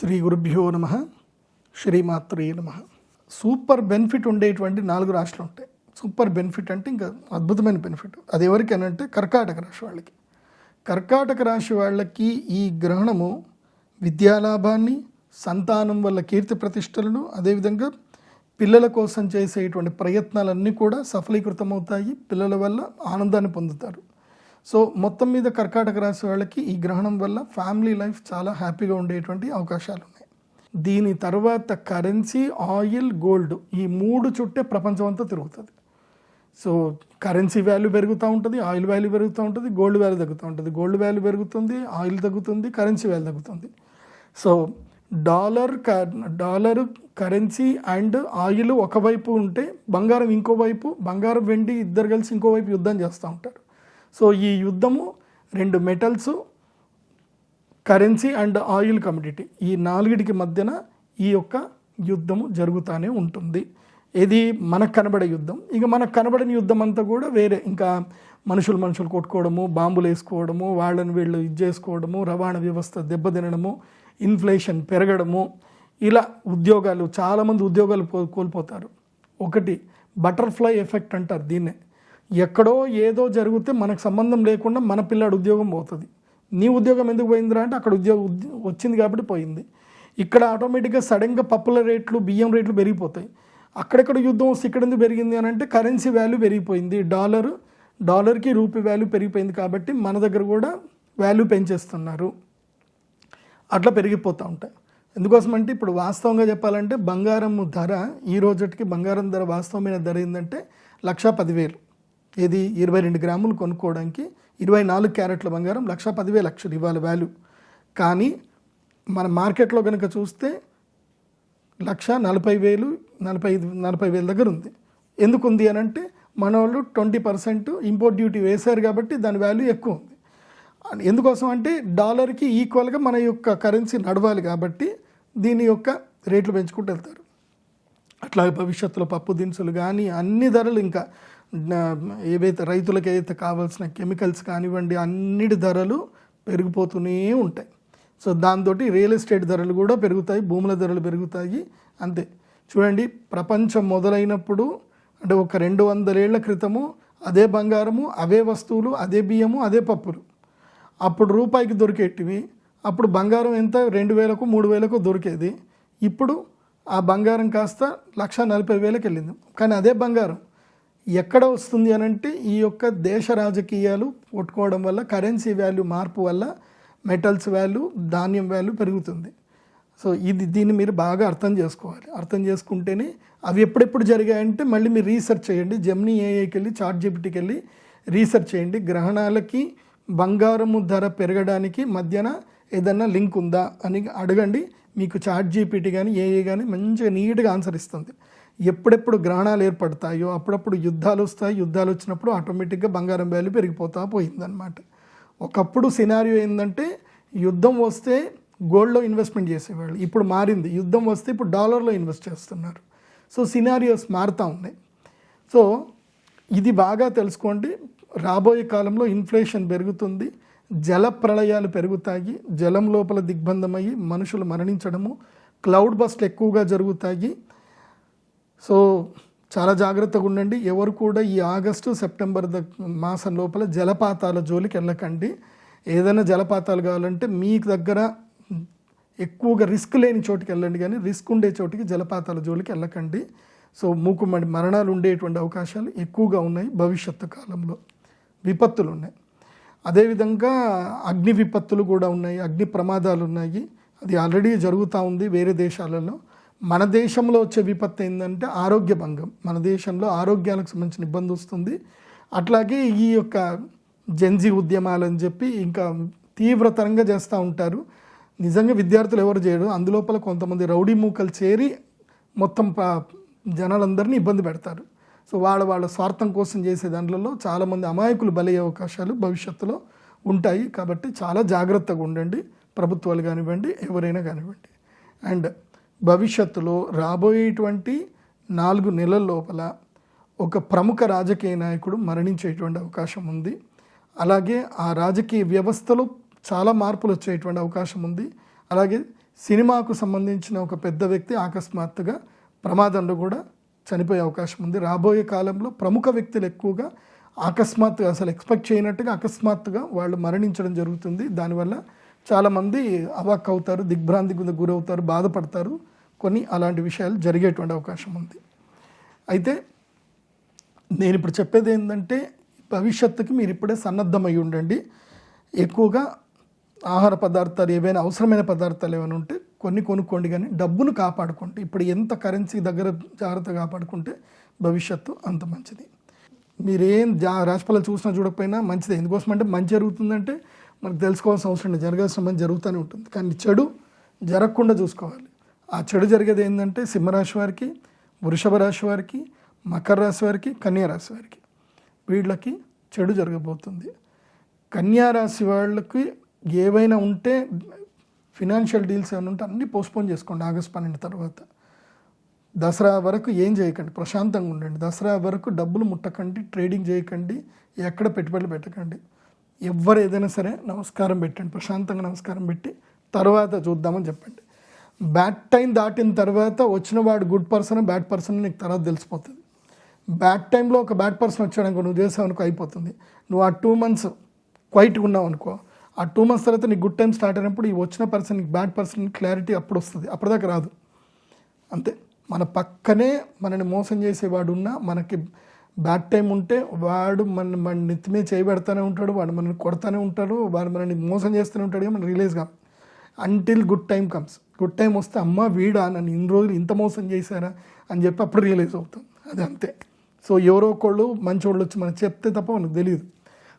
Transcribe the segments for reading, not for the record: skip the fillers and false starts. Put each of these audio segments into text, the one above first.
శ్రీ గురుభ్యో నమ. శ్రీమాత్రే నమ. సూపర్ బెనిఫిట్ ఉండేటువంటి 4 రాశులు ఉంటాయి. సూపర్ బెనిఫిట్ అంటే ఇంకా అద్భుతమైన బెనిఫిట్. అది ఎవరికైనా కర్కాటక రాశి వాళ్ళకి. కర్కాటక రాశి వాళ్ళకి ఈ గ్రహణము విద్యాలాభాన్ని, సంతానం వల్ల కీర్తి ప్రతిష్టలను, అదేవిధంగా పిల్లల కోసం చేసేటువంటి ప్రయత్నాలన్నీ కూడా సఫలీకృతమవుతాయి. పిల్లల వల్ల ఆనందాన్ని పొందుతారు. సో మొత్తం మీద కర్కాటక రాశి వాళ్ళకి ఈ గ్రహణం వల్ల ఫ్యామిలీ లైఫ్ చాలా హ్యాపీగా ఉండేటువంటి అవకాశాలు ఉన్నాయి. దీని తర్వాత కరెన్సీ, ఆయిల్, గోల్డ్ ఈ 3 చుట్టే ప్రపంచం అంతా తిరుగుతుంది. సో కరెన్సీ వాల్యూ పెరుగుతూ ఉంటుంది, ఆయిల్ వాల్యూ పెరుగుతూ ఉంటుంది, గోల్డ్ వాల్యూ తగ్గుతూ ఉంటుంది. గోల్డ్ వాల్యూ పెరుగుతుంది, ఆయిల్ తగ్గుతుంది, కరెన్సీ వాల్యూ తగ్గుతుంది. So dollar currency and oil ఒకవైపు ఉంటే బంగారం ఇంకోవైపు, బంగారం వెండి ఇద్దరు కలిసి ఇంకోవైపు యుద్ధం చేస్తూ ఉంటారు. సో ఈ యుద్ధము 2 metals, currency and oil commodity, ఈ 4టికి మధ్యన ఈ యొక్క యుద్ధము జరుగుతూనే ఉంటుంది. ఇది మనకు కనబడే యుద్ధం. ఇక మనకు కనబడని యుద్ధం అంతా కూడా వేరే, ఇంకా మనుషులు కొట్టుకోవడము, బాంబులు వేసుకోవడము, వాళ్ళని వీళ్ళు ఇది చేసుకోవడము, రవాణా వ్యవస్థ దెబ్బతినడము, ఇన్ఫ్లేషన్ పెరగడము, ఇలా ఉద్యోగాలు, చాలామంది ఉద్యోగాలు కోల్పోతారు. ఒకటి బటర్ఫ్లై ఎఫెక్ట్ అంటారు దీన్నే. ఎక్కడో ఏదో జరిగితే మనకు సంబంధం లేకుండా మన పిల్లాడు ఉద్యోగం పోతుంది. నీ ఉద్యోగం ఎందుకు పోయిందిరా అంటే అక్కడ ఉద్యోగం వచ్చింది కాబట్టి పోయింది. ఇక్కడ ఆటోమేటిక్గా సడన్గా పప్పుల రేట్లు, బియ్యం రేట్లు పెరిగిపోతాయి. అక్కడెక్కడ యుద్ధం వస్తే ఇక్కడ ఎందుకు పెరిగింది అని అంటే కరెన్సీ వాల్యూ పెరిగిపోయింది. డాలర్కి రూపీ వాల్యూ పెరిగిపోయింది కాబట్టి మన దగ్గర కూడా వాల్యూ పెంచేస్తున్నారు. అట్లా పెరిగిపోతూ ఉంటాయి. ఎందుకోసం అంటే ఇప్పుడు వాస్తవంగా చెప్పాలంటే బంగారం ధర ఈ రోజుకి బంగారం ధర వాస్తవమైన ధర ఏంటంటే 1,10,000. ఇది 22 గ్రాములు కొనుక్కోవడానికి 24 క్యారెట్ల బంగారం 1,10,000 ఇవాళ వాల్యూ. కానీ మన మార్కెట్లో కనుక చూస్తే 1,40,000, 45,000 దగ్గర ఉంది. ఎందుకు ఉంది అని అంటే మన వాళ్ళు 20% ఇంపోర్ట్ డ్యూటీ వేశారు కాబట్టి దాని వాల్యూ ఎక్కువ ఉంది. ఎందుకోసం అంటే డాలర్కి ఈక్వల్గా మన యొక్క కరెన్సీ నడవాలి కాబట్టి దీని యొక్క రేట్లు పెంచుకుంటూ వెళ్తారు. అట్లాగే భవిష్యత్తులో పప్పు దినుసులు కానీ అన్ని ధరలు, ఇంకా ఏవైతే రైతులకు ఏదైతే కావాల్సిన కెమికల్స్ కానివ్వండి, అన్నిటి ధరలు పెరిగిపోతూనే ఉంటాయి. సో దాంతో రియల్ ఎస్టేట్ ధరలు కూడా పెరుగుతాయి, భూముల ధరలు పెరుగుతాయి. అంతే. చూడండి, ప్రపంచం మొదలైనప్పుడు అంటే ఒక 200 ఏళ్ల క్రితము అదే బంగారము, అవే వస్తువులు, అదే బియ్యము, అదే పప్పులు. అప్పుడు రూపాయికి దొరికేటివి. అప్పుడు బంగారం ఎంత 2,000కు 3,000కు దొరికేది. ఇప్పుడు ఆ బంగారం కాస్త 1,40,000కి వెళ్ళింది. కానీ అదే బంగారం ఎక్కడ వస్తుంది అని అంటే ఈ యొక్క దేశ రాజకీయాలు కొట్టుకోవడం వల్ల, కరెన్సీ వాల్యూ మార్పు వల్ల మెటల్స్ వాల్యూ, ధాన్యం వాల్యూ పెరుగుతుంది. సో దీన్ని మీరు బాగా అర్థం చేసుకోవాలి. అర్థం చేసుకుంటేనే అవి ఎప్పుడెప్పుడు జరిగాయంటే మళ్ళీ మీరు రీసెర్చ్ చేయండి. జెమినీ ఏఐకి వెళ్ళి, చాట్‌జిపిటికి వెళ్ళి రీసెర్చ్ చేయండి. గ్రహణాలకి బంగారము ధర పెరగడానికి మధ్యన ఏదన్నా లింక్ ఉందా అని అడగండి. మీకు చాట్‌జిపిటి కానీ ఏఐ కానీ మంచిగా నీట్గా ఆన్సర్ ఇస్తుంది. ఎప్పుడెప్పుడు గ్రహణాలు ఏర్పడతాయో అప్పుడప్పుడు యుద్ధాలు వస్తాయి. యుద్ధాలు వచ్చినప్పుడు ఆటోమేటిక్గా బంగారం వాల్యూ పెరిగిపోతూ పోయిందనమాట. ఒకప్పుడు సినారియో ఏంటంటే యుద్ధం వస్తే గోల్డ్లో ఇన్వెస్ట్మెంట్ చేసేవాళ్ళు. ఇప్పుడు మారింది. యుద్ధం వస్తే ఇప్పుడు డాలర్లో ఇన్వెస్ట్ చేస్తున్నారు. సో సినారియోస్ మారుతూ ఉన్నాయి. సో ఇది బాగా తెలుసుకోండి. రాబోయే కాలంలో ఇన్ఫ్లేషన్ పెరుగుతుంది, జల ప్రళయాలు పెరుగుతాయి, జలం లోపల దిగ్బంధమయ్యి మనుషులు మరణించడము, క్లౌడ్ బస్ట్ ఎక్కువగా జరుగుతాయి. సో చాలా జాగ్రత్తగా ఉండండి. ఎవరు కూడా ఈ ఆగస్టు, సెప్టెంబర్ మాసం లోపల జలపాతాల జోలికి వెళ్ళకండి. ఏదైనా జలపాతాలు కావాలంటే మీకు దగ్గర ఎక్కువగా రిస్క్ లేని చోటుకి వెళ్ళండి, కానీ రిస్క్ ఉండే చోటికి జలపాతాల జోలికి వెళ్ళకండి. సో మూకుమ్మడి మరణాలు ఉండేటువంటి అవకాశాలు ఎక్కువగా ఉన్నాయి. భవిష్యత్తు కాలంలో విపత్తులు ఉన్నాయి. అదేవిధంగా అగ్ని విపత్తులు కూడా ఉన్నాయి, అగ్ని ప్రమాదాలు ఉన్నాయి. అది ఆల్రెడీ జరుగుతూ ఉంది వేరే దేశాలలో. మన దేశంలో వచ్చే విపత్తు ఏంటంటే ఆరోగ్య భంగం. మన దేశంలో ఆరోగ్యానికి సంబంధించిన ఇబ్బంది వస్తుంది. అట్లాగే ఈ యొక్క జెన్జీ ఉద్యమాలని చెప్పి ఇంకా తీవ్రతరంగా చేస్తూ ఉంటారు. నిజంగా విద్యార్థులు ఎవరు చేయరు. అందులోపల కొంతమంది రౌడీ మూకలు చేరి మొత్తం జనాలందరినీ ఇబ్బంది పెడతారు. సో వాళ్ళ స్వార్థం కోసం చేసే దాంట్లో చాలామంది అమాయకులు బలయ్యే అవకాశాలు భవిష్యత్తులో ఉంటాయి. కాబట్టి చాలా జాగ్రత్తగా ఉండండి, ప్రభుత్వాలు కానివ్వండి, ఎవరైనా కానివ్వండి. అండ్ భవిష్యత్తులో రాబోయేటువంటి 4 నెలల లోపల ఒక ప్రముఖ రాజకీయ నాయకుడు మరణించేటువంటి అవకాశం ఉంది. అలాగే ఆ రాజకీయ వ్యవస్థలో చాలా మార్పులు వచ్చేటువంటి అవకాశం ఉంది. అలాగే సినిమాకు సంబంధించిన ఒక పెద్ద వ్యక్తి అకస్మాత్తుగా ప్రమాదంలో కూడా చనిపోయే అవకాశం ఉంది. రాబోయే కాలంలో ప్రముఖ వ్యక్తులు ఎక్కువగా అకస్మాత్తుగా, అసలు ఎక్స్పెక్ట్ చేయనట్టుగా అకస్మాత్తుగా వాళ్ళు మరణించడం జరుగుతుంది. దానివల్ల చాలామంది అవాక్ అవుతారు, దిగ్భ్రాంతికి గురవుతారు, బాధపడతారు. కొన్ని అలాంటి విషయాలు జరిగేటువంటి అవకాశం ఉంది. అయితే నేను ఇప్పుడు చెప్పేది ఏంటంటే, భవిష్యత్తుకి మీరు ఇప్పుడే సన్నద్ధమై ఉండండి. ఎక్కువగా ఆహార పదార్థాలు ఏవైనా అవసరమైన పదార్థాలు ఏమైనా ఉంటే కొన్ని కొనుక్కోండి, కానీ డబ్బును కాపాడుకోండి. ఇప్పుడు ఎంత కరెన్సీ దగ్గర జాగ్రత్త కాపాడుకుంటే భవిష్యత్తు అంత మంచిది. మీరేం రాశిఫలాలు చూసినా చూడకపోయినా మంచిదే. ఎందుకోసం అంటే మంచి జరుగుతుందంటే మనకు తెలుసుకోవాల్సిన అవసరం లేదు, జరగాల్సిన మంచి జరుగుతూనే ఉంటుంది. కానీ చెడు జరగకుండా చూసుకోవాలి. ఆ చెడు జరిగేది ఏంటంటే సింహరాశి వారికి, వృషభ రాశి వారికి, మకర రాశి వారికి, కన్యా రాశి వారికి, వీళ్ళకి చెడు జరగబోతుంది. కన్యా రాశి వాళ్ళకి ఏవైనా ఉంటే ఫినాన్షియల్ డీల్స్ ఏమైనా ఉంటే అన్నీ పోస్ట్పోన్ చేసుకోండి. ఆగస్టు 12 తర్వాత దసరా వరకు ఏం చేయకండి, ప్రశాంతంగా ఉండండి. దసరా వరకు డబ్బులు ముట్టకండి, ట్రేడింగ్ చేయకండి, ఎక్కడ పెట్టుబడులు పెట్టకండి. ఎవరు ఏదైనా సరే నమస్కారం పెట్టండి, ప్రశాంతంగా నమస్కారం పెట్టి తర్వాత చూద్దామని చెప్పండి. బ్యాడ్ టైం దాటిన తర్వాత వచ్చిన వాడు గుడ్ పర్సన్ బ్యాడ్ పర్సన్ నీకు తర్వాత తెలిసిపోతుంది. బ్యాడ్ టైంలో ఒక బ్యాడ్ పర్సన్ వచ్చాడనుకో, నువ్వు చేసావు అనుకో, అయిపోతుంది. నువ్వు ఆ 2 months క్వైట్గా ఉన్నావు అనుకో, ఆ 2 months తర్వాత నీకు గుడ్ టైం స్టార్ట్ అయినప్పుడు ఈ వచ్చిన పర్సన్ నీకు బ్యాడ్ పర్సన్ క్లారిటీ అప్పుడు వస్తుంది, అప్పటిదాకా రాదు. అంతే. మన పక్కనే మనని మోసం చేసేవాడు ఉన్నా, మనకి బ్యాడ్ టైం ఉంటే వాడు మన నెత్తిమే చేయబెడతానే ఉంటాడు, వాడు మనల్ని కొడతానే ఉంటాడు, వాడు మనల్ని మోసం చేస్తూనే ఉంటాడు. మనం రిలీజ్ కాం until good time comes. Good time వస్తే అమ్మ వీడా నన్ను ఇన్ని రోజులు ఇంత మోసం చేశారా అని చెప్పి అప్పుడు రియలైజ్ అవుతాం. అది అంతే. సో ఎవరో ఒకళ్ళు మంచోళ్ళు వచ్చి మనకు చెప్తే తప్ప మనకు తెలియదు.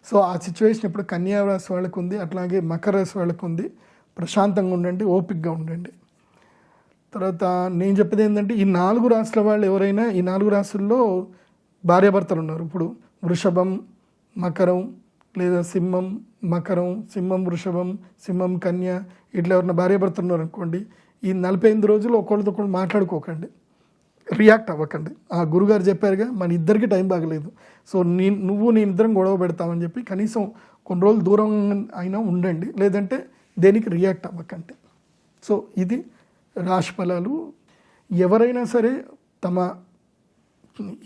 సో ఆ సిచ్యువేషన్ ఇప్పుడు కన్యా రాశి వాళ్ళకు ఉంది, అట్లాగే మకర రాశి వాళ్ళకు ఉంది. ప్రశాంతంగా ఉండండి, ఓపికగా ఉండండి. తర్వాత నేను చెప్పేది ఏంటంటే, ఈ 4 రాశుల వాళ్ళు ఎవరైనా, ఈ 4 రాశుల్లో భార్యాభర్తలు ఉన్నారు. ఇప్పుడు వృషభం, మకరం, లేదా సింహం, మకరం, సింహం వృషభం, సింహం కన్య, ఇట్లా ఎవరైనా భార్యాభర్తలు ఉన్నారు అనుకోండి, ఈ 45 రోజులు ఒకళ్ళతో ఒకళ్ళు మాట్లాడుకోకండి, రియాక్ట్ అవ్వకండి. ఆ గురుగారు చెప్పారుగా, మన ఇద్దరికి టైం బాగలేదు, సో నువ్వు నేను ఇద్దరం గొడవ పెడతామని చెప్పి కనీసం కొన్ని రోజులు దూరం అయినా ఉండండి, లేదంటే దేనికి రియాక్ట్ అవ్వకండి. సో ఇది రాశి ఫలాలు. ఎవరైనా సరే తమ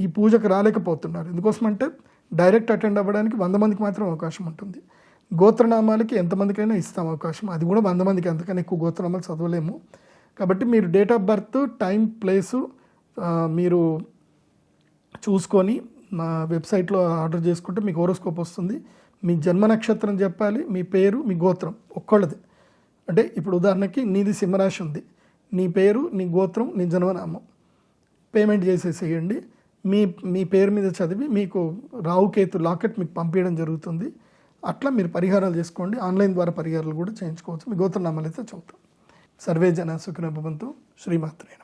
ఈ పూజకు రాలేకపోతున్నారు, ఎందుకోసమంటే డైరెక్ట్ అటెండ్ అవ్వడానికి 100 మందికి మాత్రం అవకాశం ఉంటుంది. గోత్రనామాలకి ఎంతమందికైనా ఇస్తాం అవకాశం, అది కూడా 100 మందికి, అంతకన్నా ఎక్కువ గోత్రనామాలు చదవలేము. కాబట్టి మీరు date of birth, time, place మీరు చూసుకొని మా వెబ్సైట్లో ఆర్డర్ చేసుకుంటే మీకు హోరోస్కోప్ వస్తుంది. మీ జన్మ నక్షత్రం చెప్పాలి, మీ పేరు, మీ గోత్రం ఒక్కళ్ళది. అంటే ఇప్పుడు ఉదాహరణకి నీది సింహరాశి ఉంది, నీ పేరు, నీ గోత్రం, నీ జన్మనామం పేమెంట్ చేసేసేయండి. మీ పేరు మీద చదివి మీకు రావుకేతు లాకెట్ మీకు పంపించడం జరుగుతుంది. అట్లా మీరు పరిహారాలు చేసుకోండి. ఆన్లైన్ ద్వారా పరిహారాలు కూడా చేయించుకోవచ్చు. మీ గోత్రనామాలు అయితే చదువుతాం. సర్వే జన సుఖినో భవంతు. శ్రీమాత్రే నమః.